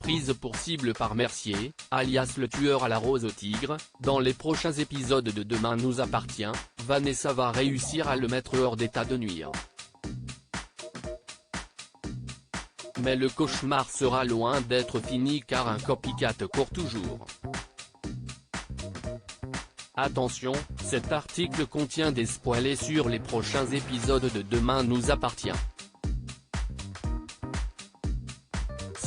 prise pour cible par Mercier, alias le tueur à la rose au tigre. Dans les prochains épisodes de Demain nous appartient, Vanessa va réussir à le mettre hors d'état de nuire. Mais le cauchemar sera loin d'être fini car un copycat court toujours. Attention, cet article contient des spoilers sur les prochains épisodes de Demain nous appartient.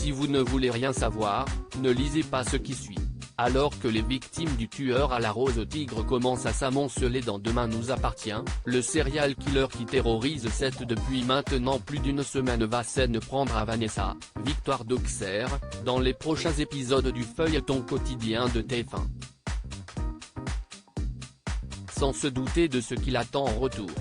Si vous ne voulez rien savoir, ne lisez pas ce qui suit. Alors que les victimes du tueur à la rose au tigre commencent à s'amonceler dans Demain nous appartient, le serial killer qui terrorise Seth depuis maintenant plus d'une semaine va s'en prendre à Vanessa, Victoire d'Auxerre, dans les prochains épisodes du feuilleton quotidien de TF1. Sans se douter de ce qu'il attend en retour.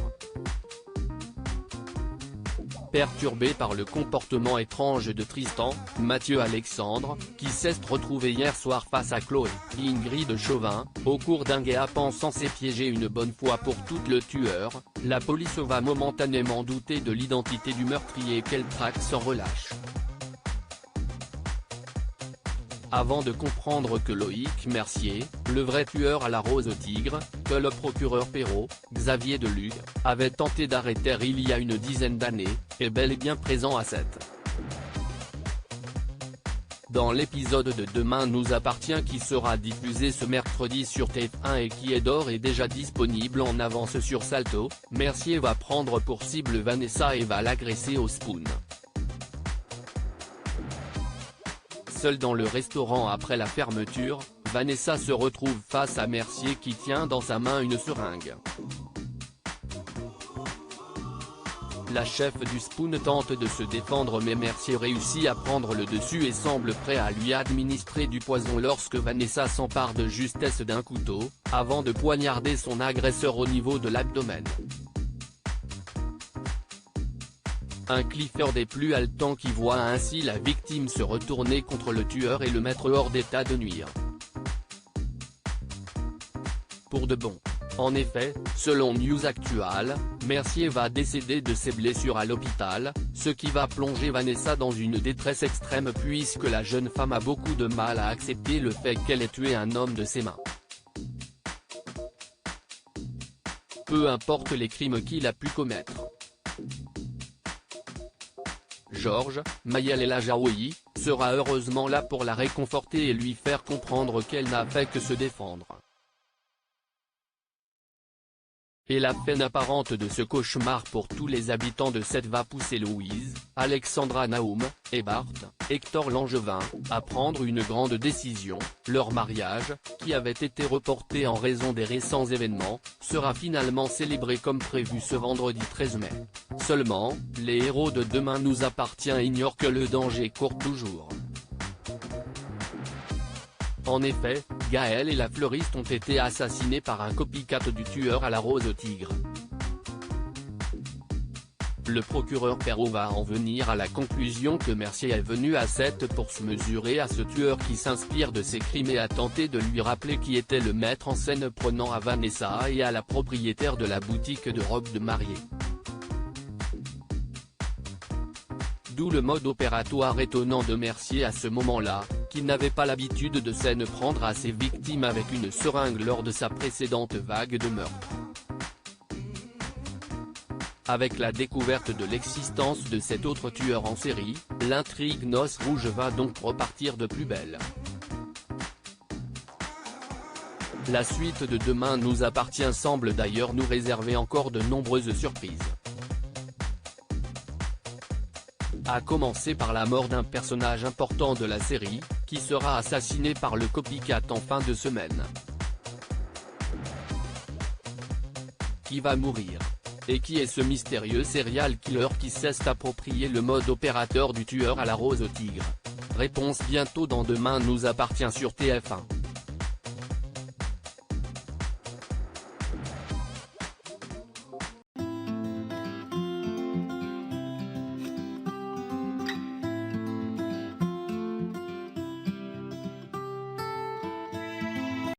Perturbé par le comportement étrange de Tristan, Mathieu Alexandre, qui s'est retrouvé hier soir face à Chloé, Ingrid Chauvin, au cours d'un guet-apens censé piéger une bonne fois pour toutes le tueur, la police va momentanément douter de l'identité du meurtrier qu'elle traque sans relâche. Avant de comprendre que Loïc Mercier, le vrai tueur à la rose au tigre, que le procureur Perrault, Xavier Delugue, avait tenté d'arrêter il y a une dizaine d'années, est bel et bien présent à Seth. Dans l'épisode de Demain nous appartient qui sera diffusé ce mercredi sur TF1 et qui est d'ores et déjà disponible en avance sur Salto, Mercier va prendre pour cible Vanessa et va l'agresser au spoon. Seule dans le restaurant après la fermeture, Vanessa se retrouve face à Mercier qui tient dans sa main une seringue. La chef du spoon tente de se défendre mais Mercier réussit à prendre le dessus et semble prêt à lui administrer du poison lorsque Vanessa s'empare de justesse d'un couteau, avant de poignarder son agresseur au niveau de l'abdomen. Un clifford des plus haletants qui voit ainsi la victime se retourner contre le tueur et le mettre hors d'état de nuire. Pour de bon. En effet, selon News Actual, Mercier va décéder de ses blessures à l'hôpital, ce qui va plonger Vanessa dans une détresse extrême puisque la jeune femme a beaucoup de mal à accepter le fait qu'elle ait tué un homme de ses mains. Peu importe les crimes qu'il a pu commettre. Georges, Mayel El Ajaoui, sera heureusement là pour la réconforter et lui faire comprendre qu'elle n'a fait que se défendre. Et la peine apparente de ce cauchemar pour tous les habitants de Seth va pousser Louise, Alexandra Naoum, et Bart, Hector Langevin, à prendre une grande décision. Leur mariage, qui avait été reporté en raison des récents événements, sera finalement célébré comme prévu ce vendredi 13 mai. Seulement, les héros de Demain nous appartient ignorent que le danger court toujours. En effet, Gaël et la fleuriste ont été assassinés par un copycat du tueur à la rose au tigre. Le procureur Perrault va en venir à la conclusion que Mercier est venu à Seth pour se mesurer à ce tueur qui s'inspire de ses crimes et a tenté de lui rappeler qui était le maître en scène prenant à Vanessa et à la propriétaire de la boutique de robes de mariée. D'où le mode opératoire étonnant de Mercier à ce moment-là, qui n'avait pas l'habitude de s'en prendre à ses victimes avec une seringue lors de sa précédente vague de meurtre. Avec la découverte de l'existence de cet autre tueur en série, l'intrigue Noce Rouge va donc repartir de plus belle. La suite de Demain nous appartient semble d'ailleurs nous réserver encore de nombreuses surprises. À commencer par la mort d'un personnage important de la série, qui sera assassiné par le copycat en fin de semaine. Qui va mourir? Et qui est ce mystérieux serial killer qui s'est approprié le mode opérateur du tueur à la rose au tigre? Réponse bientôt dans Demain nous appartient sur TF1.